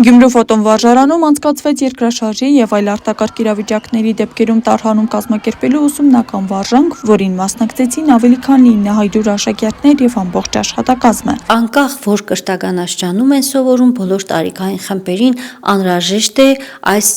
Գյումրու ֆոտոն վարժարանում անցկացվեց երկրաշարժի եւ այլ արտակարգ իրավիճակների դեպքերում տարհանում կազմակերպելու ուսումնական վարժանք, որին մասնակցեցին ավելի քան 900 աշակերտներ եւ ամբողջ աշխատակազմը։ Անկախ որ կրթականաշրջանում են սովորում, բոլոր տարիքային խմբերին անհրաժեշտ է այս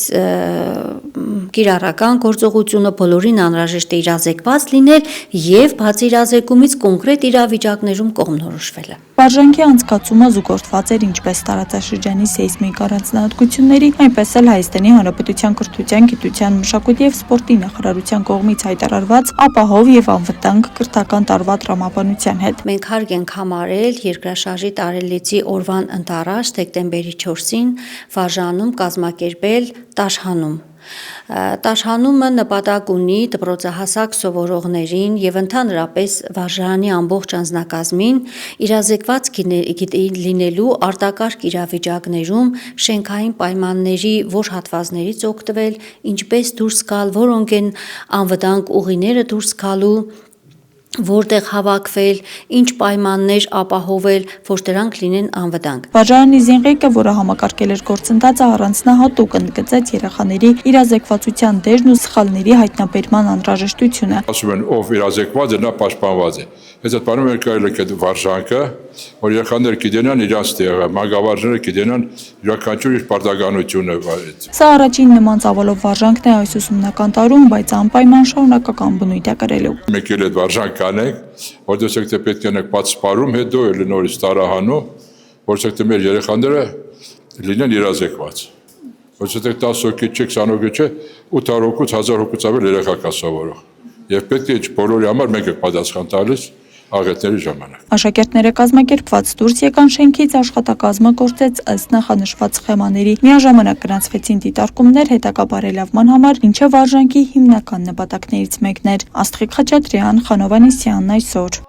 կիրառական գործողությունը, բոլորին անհրաժեշտ է իրազեկված լինել եւ բացի իրազեկումից կոնկրետ իրավիճակներում կողմնորոշվելը։ Վարժանքի անցկացումը զուգորդված էր ինչպես տարածաշրջանի սեյսմիկ առանձնահատկությունների, այնպես էլ Հայաստանի Հանրապետության կրթության, գիտության, մշակույթի եւ սպորտի նախարարության կողմից հայտարարված ապահով եւ անվտանգ կրթական տարվա տրամաբանության հետ։ Մենք հարկ ենք համարել երկրաշարժի տարելիցի օրվան ընթառաջ դեկտեմբերի 4-ին վարժանում կազմակերպել Տաշհանում։ Տաշհանումը նպատակ ունի դպրոցահասակ սովորողներին եւ ընդհանրապես վարժարանի ամբողջ անձնակազմին իրազեկված լինելու արտակարգ իրավիճակներում շենքային պայմանների որ հատվածներից օգտվել, ինչպես դուրս գալ, որոնք են անվտանգ ուղիները դուրս գալու, որտեղ հավաքվել, ինչ պայմաններ ապահովել, որ դրանք լինեն անվտանգ։ Վարժարանի զինղեկը, որը համակարգել էր գործընթացը, առանձնահատուկ ընդգծեց երեխաների իրազեկվածության դերն ու սխալների հայտնաբերման անհրաժեշտությունը։ Ասում են, ով իրազեկված է, նա պաշտպանված է։ Այս այդ բանում էր կարելի է վարժանքը, որ երեխաները գիտենան իրանց տեղը, մանկավարժները գիտենան յուրաքանչյուր իր պարտականությունը։ Սա առաջին նման ծավալով վարժանքն է այս ուսումնական տարում, բայց անպայման շարունակական բնույթ է կրելու։ Մեկ էլ այդ վարժանք կանենք, որտեղ թե պետք է նենք բաց սպարում, հետո էլ նորից տարահանում, որտեղ թե մեր երեխաները լինեն իրազեկված։ Որտեղ 10 հոգի չէ, 20 հոգի չէ, 800 հոգուց 1000 հոգուց ավել երեխա կա սովորող։ Եվ պետք է բոլորի համար մենք ենք պատասխան տալիս աղետների ժամանակ։ Աշակերտները կազմակերպված դուրս եկան շենքից, աշխատակազմը գործեց ըստ նախանշված սխեմաների։ Միաժամանակ գրանցվեցին դիտարկումներ հետագա բարելավման համար, ինչը վարժանքի հիմնական նպատակներից մեկն էր։ Աստղիկ Խաչատրյան, Խանով Անիսյան, այսօր։